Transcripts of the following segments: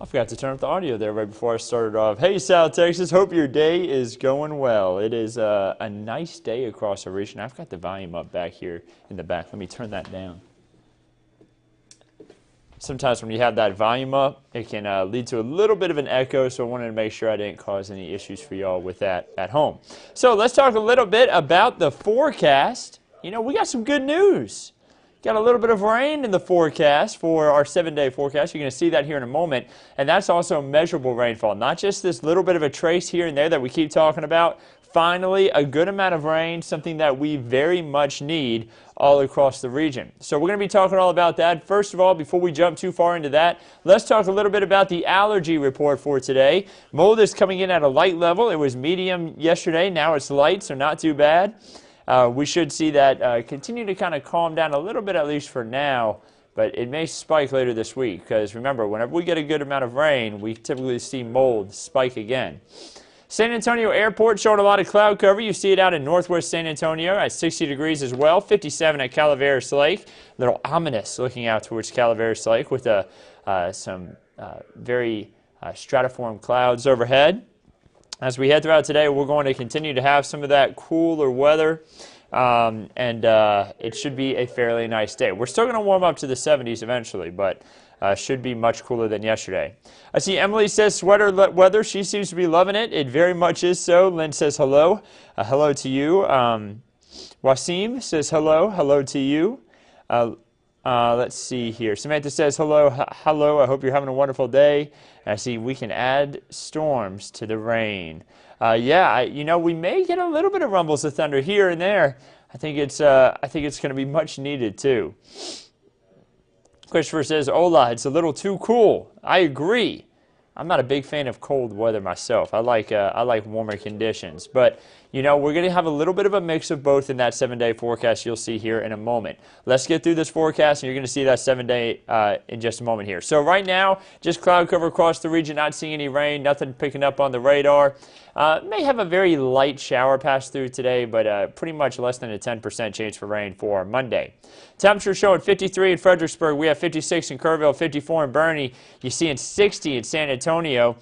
I forgot to turn up the audio there right before I started off. Hey, South Texas, hope your day is going well. It is a nice day across the region. I've got the volume up back here in the back. Let me turn that down. Sometimes when you have that volume up, it can lead to a little bit of an echo, so I wanted to make sure I didn't cause any issues for y'all with that at home. So let's talk a little bit about the forecast. You know, we got some good news. Got a little bit of rain in the forecast for our 7-day forecast. You're going to see that here in a moment. And that's also measurable rainfall, not just this little bit of a trace here and there that we keep talking about. Finally, a good amount of rain, something that we very much need all across the region. So we're going to be talking all about that. First of all, before we jump too far into that, let's talk a little bit about the allergy report for today. Mold is coming in at a light level. It was medium yesterday. Now it's light, so not too bad. We should see that continue to kind of calm down a little bit, at least for now, but it may spike later this week because remember, whenever we get a good amount of rain, we typically see mold spike again. San Antonio Airport showing a lot of cloud cover. You see it out in northwest San Antonio at 60 degrees as well, 57 at Calaveras Lake. A little ominous looking out towards Calaveras Lake with some very stratiform clouds overhead. As we head throughout today, we're going to continue to have some of that cooler weather, and it should be a fairly nice day. We're still going to warm up to the 70s eventually, but should be much cooler than yesterday. I see Emily says sweater weather. She seems to be loving it. It very much is so. Lynn says hello. Hello to you. Wasim says hello. Hello to you. Let's see here. Samantha says hello. Hello. I hope you're having a wonderful day. And I see we can add storms to the rain. You know, we may get a little bit of rumbles of thunder here and there. I think it's going to be much needed too. Christopher says, "Hola, it's a little too cool." I agree. I'm not a big fan of cold weather myself. I like warmer conditions. But, you know, we're going to have a little bit of a mix of both in that 7-day forecast you'll see here in a moment. Let's get through this forecast, and you're going to see that 7-day in just a moment here. So right now, just cloud cover across the region, not seeing any rain, nothing picking up on the radar. May have a very light shower pass through today, but pretty much less than a 10% chance for rain for Monday. Temperature showing 53 in Fredericksburg. We have 56 in Kerrville, 54 in Bernie. You see in 60 in San Antonio.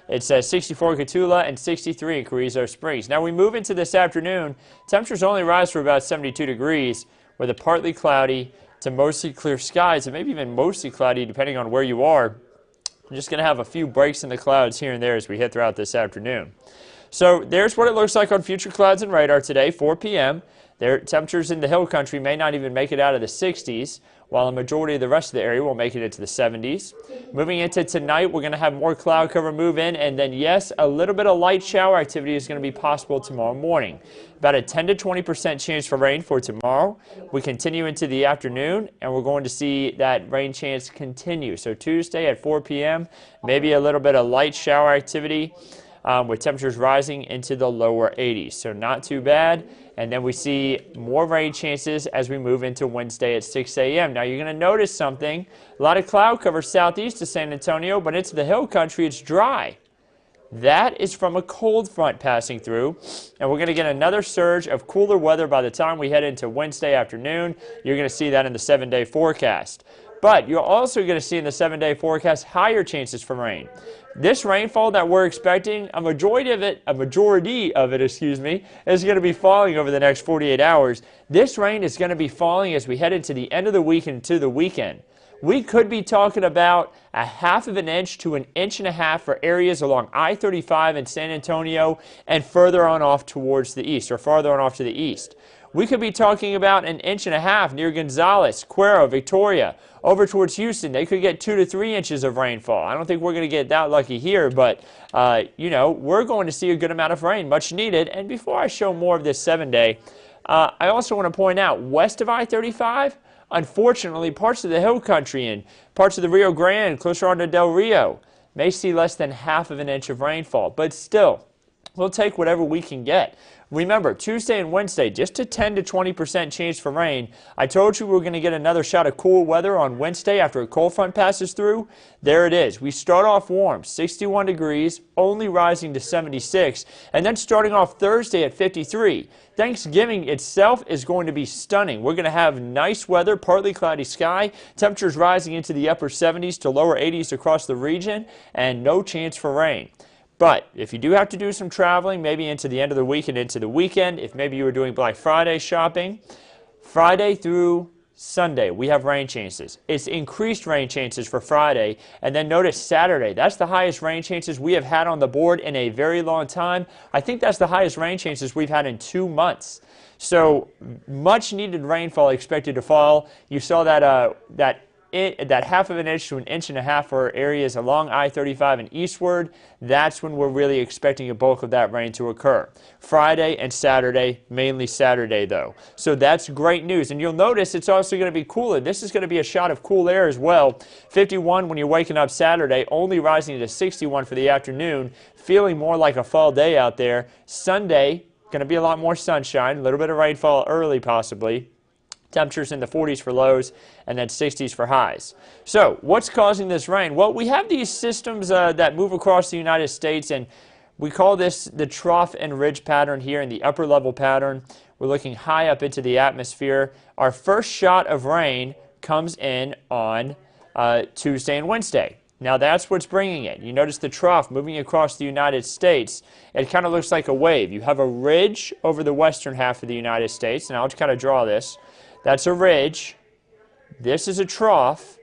It's 64 in Cotulla and 63 in Carrizo Springs. Now we move into this afternoon. Temperatures only rise for about 72 degrees with a partly cloudy to mostly clear skies, and maybe even mostly cloudy depending on where you are. I'm just going to have a few breaks in the clouds here and there as we hit throughout this afternoon. So there's what it looks like on future clouds and radar today, 4 p.m. Their temperatures in the hill country may not even make it out of the 60s, while a majority of the rest of the area will make it into the 70s. Moving into tonight, we're going to have more cloud cover move in, and then, yes, a little bit of light shower activity is going to be possible tomorrow morning. About a 10 to 20% chance for rain for tomorrow. We continue into the afternoon, and we're going to see that rain chance continue. So Tuesday at 4 p.m., maybe a little bit of light shower activity with temperatures rising into the lower 80s. So not too bad. And then we see more rain chances as we move into Wednesday at 6 a.m. Now you're going to notice something. A lot of cloud cover southeast of San Antonio, but into the hill country, it's dry. That is from a cold front passing through. And we're going to get another surge of cooler weather by the time we head into Wednesday afternoon. You're going to see that in the 7-day forecast. But you're also going to see in the 7-day forecast higher chances for rain. This rainfall that we're expecting, a majority of it, is going to be falling over the next 48 hours. This rain is going to be falling as we head into the end of the week and to the weekend. We could be talking about a 1/2 inch to 1.5 inches for areas along I-35 in San Antonio and further on off towards the east, or farther on off to the east. We could be talking about 1.5 inches near Gonzales, Cuero, Victoria, over towards Houston. They could get 2 to 3 inches of rainfall. I don't think we're going to get that lucky here, but, you know, we're going to see a good amount of rain, much needed. And before I show more of this 7-day, I also want to point out, west of I-35, unfortunately, parts of the hill country and parts of the Rio Grande, closer on to Del Rio, may see less than 1/2 inch of rainfall. But still, We'll take whatever we can get. Remember, Tuesday and Wednesday, just a 10 to 20% chance for rain. I told you we were going to get another shot of cool weather on Wednesday after a cold front passes through. There it is. We start off warm, 61 degrees, only rising to 76, and then starting off Thursday at 53. Thanksgiving itself is going to be stunning. We're going to have nice weather, partly cloudy sky, temperatures rising into the upper 70s to lower 80s across the region, and no chance for rain. But if you do have to do some traveling, maybe into the end of the week and into the weekend, if maybe you were doing Black Friday shopping, Friday through Sunday, we have rain chances. It's increased rain chances for Friday. And then notice Saturday, that's the highest rain chances we have had on the board in a very long time. I think that's the highest rain chances we've had in 2 months. So much needed rainfall expected to fall. You saw that that half of an inch to an inch and a half for areas along I-35 and eastward. That's when we're really expecting a bulk of that rain to occur. Friday and Saturday, mainly Saturday though. So that's great news. And you'll notice it's also going to be cooler. This is going to be a shot of cool air as well. 51 when you're waking up Saturday, only rising to 61 for the afternoon. Feeling more like a fall day out there. Sunday, going to be a lot more sunshine, a little bit of rainfall early possibly. Temperatures in the 40s for lows and then 60s for highs. So what's causing this rain? Well, we have these systems that move across the United States, and we call this the trough and ridge pattern here in the upper level pattern. We're looking high up into the atmosphere. Our first shot of rain comes in on Tuesday and Wednesday. Now that's what's bringing it. You notice the trough moving across the United States. It kind of looks like a wave. You have a ridge over the western half of the United States, and I'll just kind of draw this. That's a ridge. This is a trough,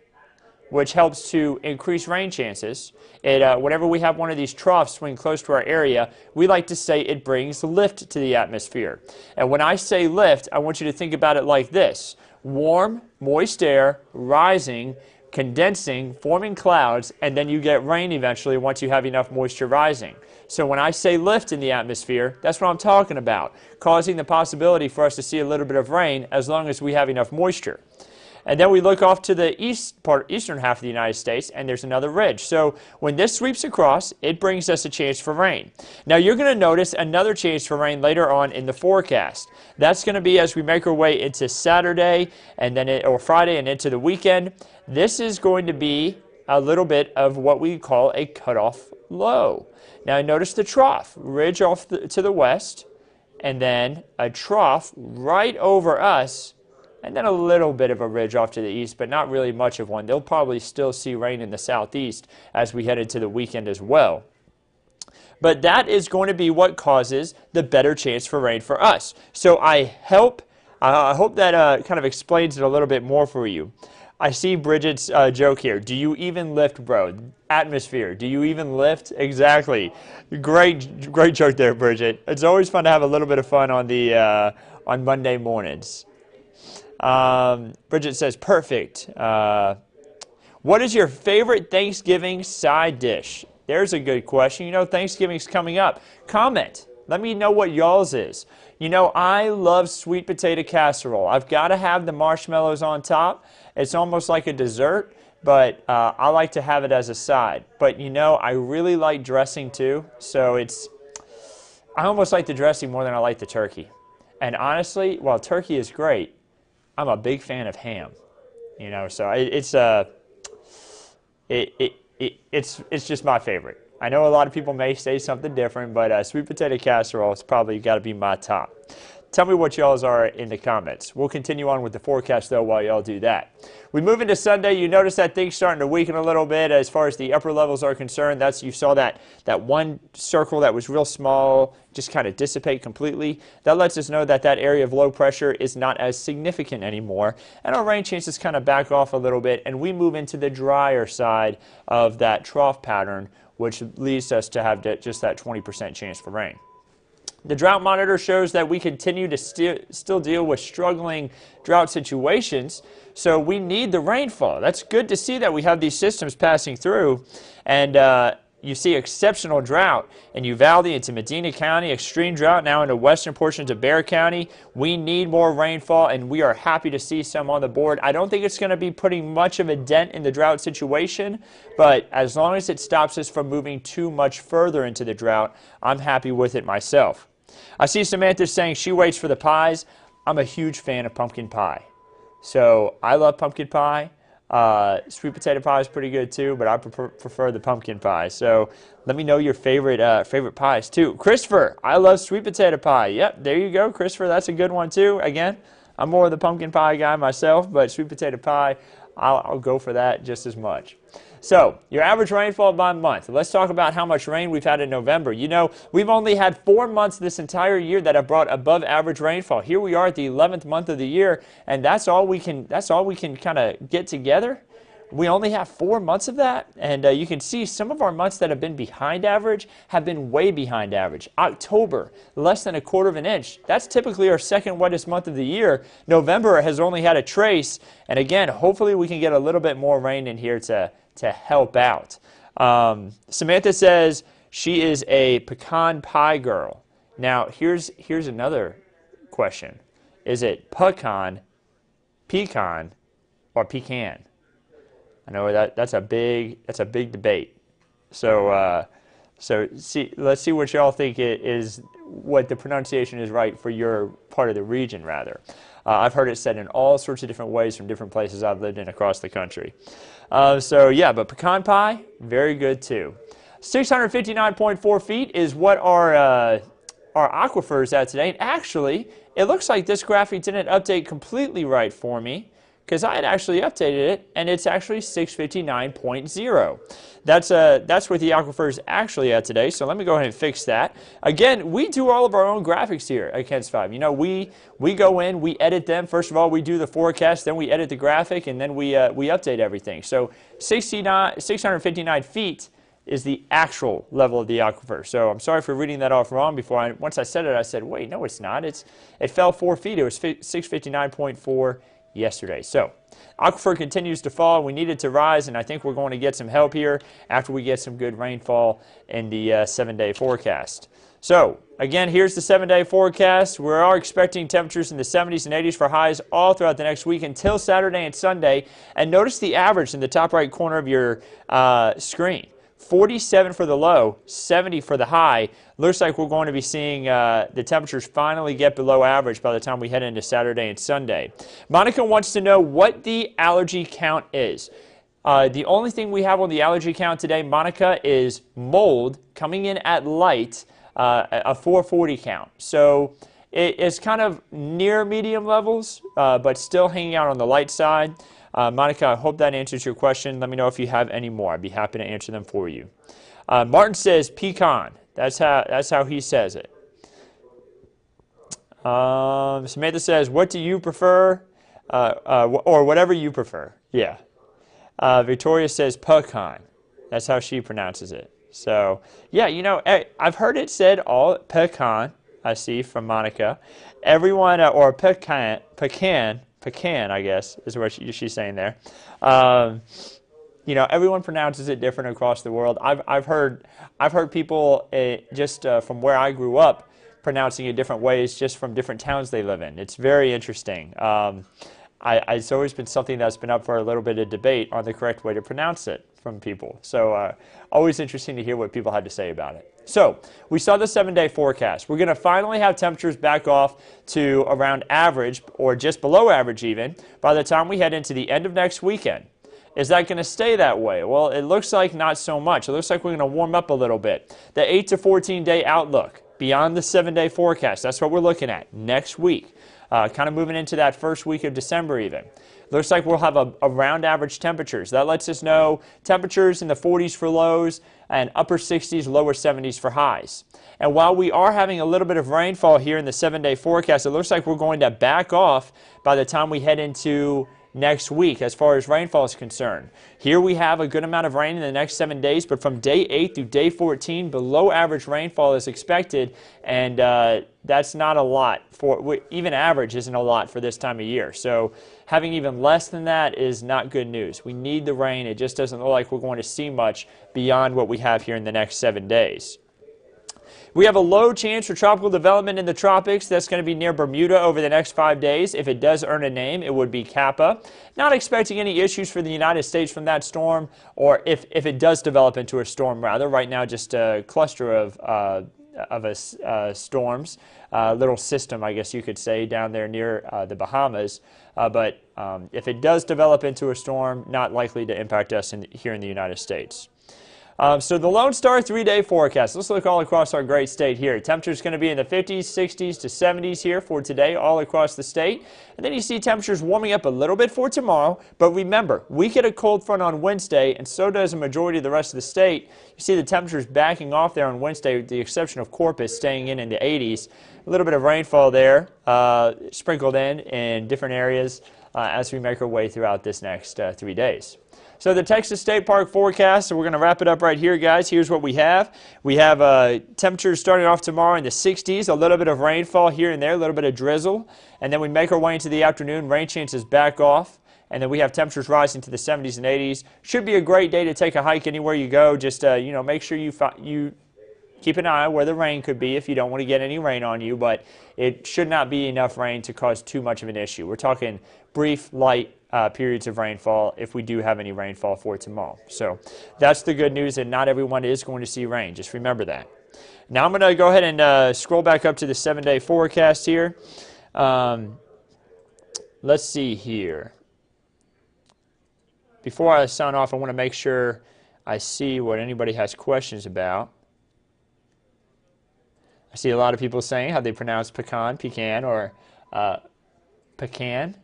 which helps to increase rain chances. Whenever we have one of these troughs swing close to our area, we like to say it brings lift to the atmosphere. And when I say lift, I want you to think about it like this. Warm, moist air rising, condensing, forming clouds, and then you get rain eventually once you have enough moisture rising. So when I say lift in the atmosphere, that's what I'm talking about, causing the possibility for us to see a little bit of rain as long as we have enough moisture. And then we look off to the eastern half of the United States, and there's another ridge. So when this sweeps across, it brings us a chance for rain. Now you're going to notice another chance for rain later on in the forecast. That's going to be as we make our way into Saturday and then or Friday and into the weekend. This is going to be a little bit of what we call a cutoff low. Now notice the trough, ridge off to the west, and then a trough right over us, and then a little bit of a ridge off to the east, but not really much of one. They'll probably still see rain in the southeast as we head into the weekend as well. But that is going to be what causes the better chance for rain for us. So I hope that kind of explains it a little bit more for you. I see Bridget's joke here. Do you even lift, bro? Atmosphere. Do you even lift? Exactly. Great joke there, Bridget. It's always fun to have a little bit of fun on the on Monday mornings. Bridget says, perfect. What is your favorite Thanksgiving side dish? There's a good question. You know, Thanksgiving's coming up. Comment. Let me know what y'all's is. You know, I love sweet potato casserole. I've got to have the marshmallows on top. It's almost like a dessert, but I like to have it as a side. But, you know, I really like dressing too. So I almost like the dressing more than I like the turkey. And honestly, while turkey is great, I'm a big fan of ham. You know, so it's just my favorite. I know a lot of people may say something different, but sweet potato casserole has probably got to be my top. Tell me what y'all's are in the comments. We'll continue on with the forecast, though, while y'all do that. We move into Sunday. You notice that things starting to weaken a little bit as far as the upper levels are concerned. You saw that one circle that was real small just kind of dissipate completely. That lets us know that that area of low pressure is not as significant anymore. And our rain chances kind of back off a little bit, and we move into the drier side of that trough pattern, which leads us to have just that 20% chance for rain. The drought monitor shows that we continue to still deal with struggling drought situations, so we need the rainfall. That's good to see that we have these systems passing through, and you see exceptional drought in Uvalde into Medina County, extreme drought now into western portions of Bexar County. We need more rainfall, and we are happy to see some on the board. I don't think it's going to be putting much of a dent in the drought situation, but as long as it stops us from moving too much further into the drought, I'm happy with it myself. I see Samantha saying she waits for the pies. I'm a huge fan of pumpkin pie. So I love pumpkin pie. Sweet potato pie is pretty good too, but I prefer the pumpkin pie. So let me know your favorite pies too. Christopher, I love sweet potato pie. Yep, there you go, Christopher. That's a good one too. Again, I'm more of the pumpkin pie guy myself, but sweet potato pie, I'll go for that just as much. So, your average rainfall by month. Let's talk about how much rain we've had in November. You know, we've only had 4 months this entire year that have brought above average rainfall. Here we are at the 11th month of the year, and that's all we can kind of get together. We only have 4 months of that, and you can see some of our months that have been behind average have been way behind average. October, less than 1/4 of an inch. That's typically our second wettest month of the year. November has only had a trace, and again, hopefully we can get a little bit more rain in here to help out. Samantha says she is a pecan pie girl. Now, here's another question. Is it pecan, or pecan? I know that's a big debate. So let's see what y'all think what the pronunciation is right for your part of the region, rather. I've heard it said in all sorts of different ways from different places I've lived in across the country. So yeah, but pecan pie, very good too. 659.4 feet is what our aquifer is at today. And actually, it looks like this graphic didn't update completely right for me, because I had actually updated it, and it's actually 659.0. That's where the aquifer is actually at today, so let me go ahead and fix that. Again, we do all of our own graphics here at KENS 5. You know, we go in, we edit them. First of all, we do the forecast, then we edit the graphic, and then we update everything. So 659 feet is the actual level of the aquifer. So I'm sorry for reading that off wrong before. Once I said it, I said, wait, no, it's not. It fell 4 feet. It was 659.4 yesterday. So aquifer continues to fall. We need it to rise, and I think we're going to get some help here after we get some good rainfall in the 7-day forecast. So again, here's the 7-day forecast. We are expecting temperatures in the 70s and 80s for highs all throughout the next week until Saturday and Sunday. And notice the average in the top right corner of your screen. 47 for the low, 70 for the high. Looks like we're going to be seeing the temperatures finally get below average by the time we head into Saturday and Sunday. Monica wants to know what the allergy count is. The only thing we have on the allergy count today, Monica, is mold coming in at light, a 440 count. So it's kind of near medium levels, but still hanging out on the light side. Monica, I hope that answers your question. Let me know if you have any more. I'd be happy to answer them for you. Martin says pecan. That's how he says it. Samantha says, what do you prefer? Or whatever you prefer. Yeah. Victoria says pecan. That's how she pronounces it. So, yeah, you know, I've heard it said all pecan, I see from Monica. Everyone, or pecan, I guess, is what she's saying there. You know, everyone pronounces it different across the world. I've heard people just from where I grew up pronouncing it different ways, just from different towns they live in. It's very interesting. It's always been something that's been up for a little bit of debate on the correct way to pronounce it from people. So always interesting to hear what people had to say about it. So we saw the 7-day forecast. We're going to finally have temperatures back off to around average or just below average even by the time we head into the end of next weekend. Is that going to stay that way? Well, it looks like not so much. It looks like we're going to warm up a little bit. The 8 to 14-day outlook beyond the 7-day forecast, that's what we're looking at next week. Kind of moving into that first week of December even. Looks like we'll have around average temperatures. That lets us know temperatures in the 40s for lows and upper 60s, lower 70s for highs. And while we are having a little bit of rainfall here in the 7-day forecast, it looks like we're going to back off by the time we head into next week as far as rainfall is concerned. Here we have a good amount of rain in the next 7 days, but from day 8 through day 14, below average rainfall is expected, and that's not a lot. Even average isn't a lot for this time of year. So Having even less than that is not good news. We need the rain. It just doesn't look like we're going to see much beyond what we have here in the next 7 days. We have a low chance for tropical development in the tropics. That's going to be near Bermuda over the next 5 days. If it does earn a name, it would be Kappa. Not expecting any issues for the United States from that storm, or if it does develop into a storm, rather. Right now, just a cluster of storms, little system, I guess you could say, down there near the Bahamas. But if it does develop into a storm, not likely to impact us here in the United States. So the Lone Star 3-day forecast. Let's look all across our great state here. Temperature is going to be in the 50s, 60s to 70s here for today all across the state. And then you see temperatures warming up a little bit for tomorrow. But remember, we get a cold front on Wednesday, and so does a majority of the rest of the state. You see the temperatures backing off there on Wednesday, with the exception of Corpus staying in the 80s. A little bit of rainfall there sprinkled in different areas as we make our way throughout this next 3 days. So the Texas State Park forecast, so we're going to wrap it up right here, guys. Here's what we have. We have temperatures starting off tomorrow in the 60s, a little bit of rainfall here and there, a little bit of drizzle. And then we make our way into the afternoon, rain chances back off. And then we have temperatures rising to the 70s and 80s. Should be a great day to take a hike anywhere you go. Just, make sure you keep an eye where the rain could be if you don't want to get any rain on you. But it should not be enough rain to cause too much of an issue. We're talking brief, light periods of rainfall if we do have any rainfall for tomorrow. So that's the good news, and not everyone is going to see rain. Just remember that. Now I'm going to go ahead and scroll back up to the 7-day forecast here. Let's see here. Before I sign off, I want to make sure I see what anybody has questions about. I see a lot of people saying how they pronounce pecan, or pecan.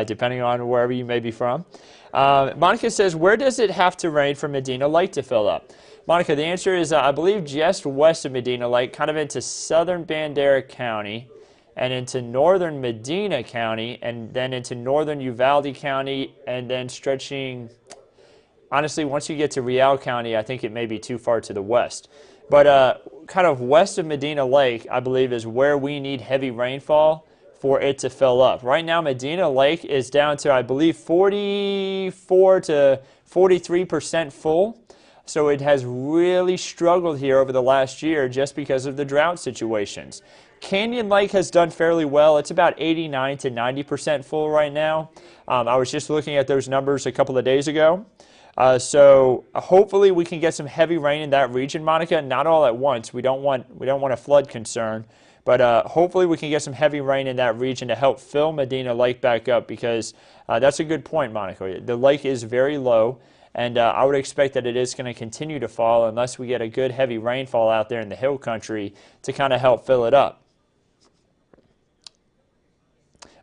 Depending on wherever you may be from. Monica says, where does it have to rain for Medina Lake to fill up? Monica, the answer is, I believe, just west of Medina Lake, kind of into southern Bandera County, and into northern Medina County, and then into northern Uvalde County, and then stretching, honestly, once you get to Real County, I think it may be too far to the west. But kind of west of Medina Lake, I believe, is where we need heavy rainfall for it to fill up. Right now, Medina Lake is down to, I believe, 44 to 43% full. So it has really struggled here over the last year just because of the drought situations. Canyon Lake has done fairly well. It's about 89 to 90% full right now. I was just looking at those numbers a couple of days ago. So hopefully we can get some heavy rain in that region, Monica. Not all at once. We don't want a flood concern. But hopefully we can get some heavy rain in that region to help fill Medina Lake back up, because that's a good point, Monica. The lake is very low, and I would expect that it is going to continue to fall unless we get a good heavy rainfall out there in the hill country to kind of help fill it up.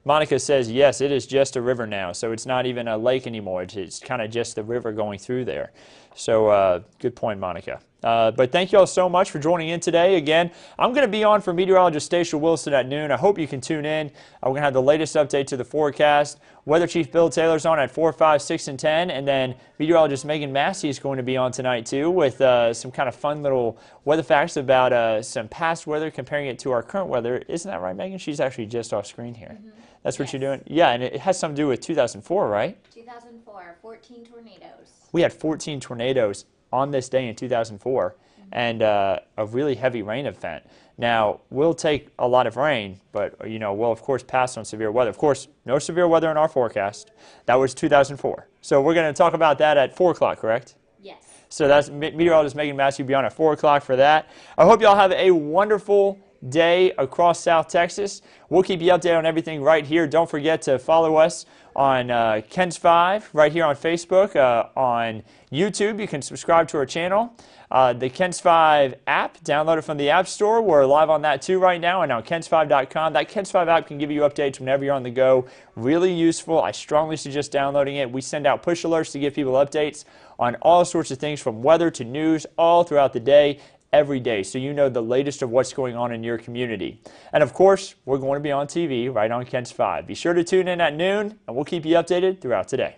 Monica says, yes, it is just a river now, so it's not even a lake anymore. It's kind of just the river going through there. So good point, Monica. But thank you all so much for joining in today. Again, I'm going to be on for Meteorologist Andrew Wilson at noon. I hope you can tune in. We're going to have the latest update to the forecast. Weather Chief Bill Taylor's on at 4, 5, 6, and 10. And then Meteorologist Megan Massey is going to be on tonight, too, with some kind of fun little weather facts about some past weather, comparing it to our current weather. Isn't that right, Megan? She's actually just off screen here. Mm-hmm. That's what you're doing? Yeah, and it has something to do with 2004, right? 2004, 14 tornadoes. We had 14 tornadoes on this day in 2004, and a really heavy rain event. Now, we'll take a lot of rain, but, we'll, of course, pass on severe weather. Of course, no severe weather in our forecast. That was 2004. So we're going to talk about that at 4 o'clock, correct? Yes. So that's Meteorologist Megan Massey will be on at 4 o'clock for that. I hope you all have a wonderful day across South Texas. We'll keep you updated on everything right here. Don't forget to follow us on Ken's 5 right here on Facebook, on YouTube. You can subscribe to our channel. The Ken's 5 app, download it from the App Store. We're live on that too right now, and on kens5.com. That Ken's 5 app can give you updates whenever you're on the go. Really useful. I strongly suggest downloading it. We send out push alerts to give people updates on all sorts of things, from weather to news, all throughout the day, every day, so you know the latest of what's going on in your community. And of course, we're going to be on TV right on Ken's 5. Be sure to tune in at noon, and we'll keep you updated throughout today.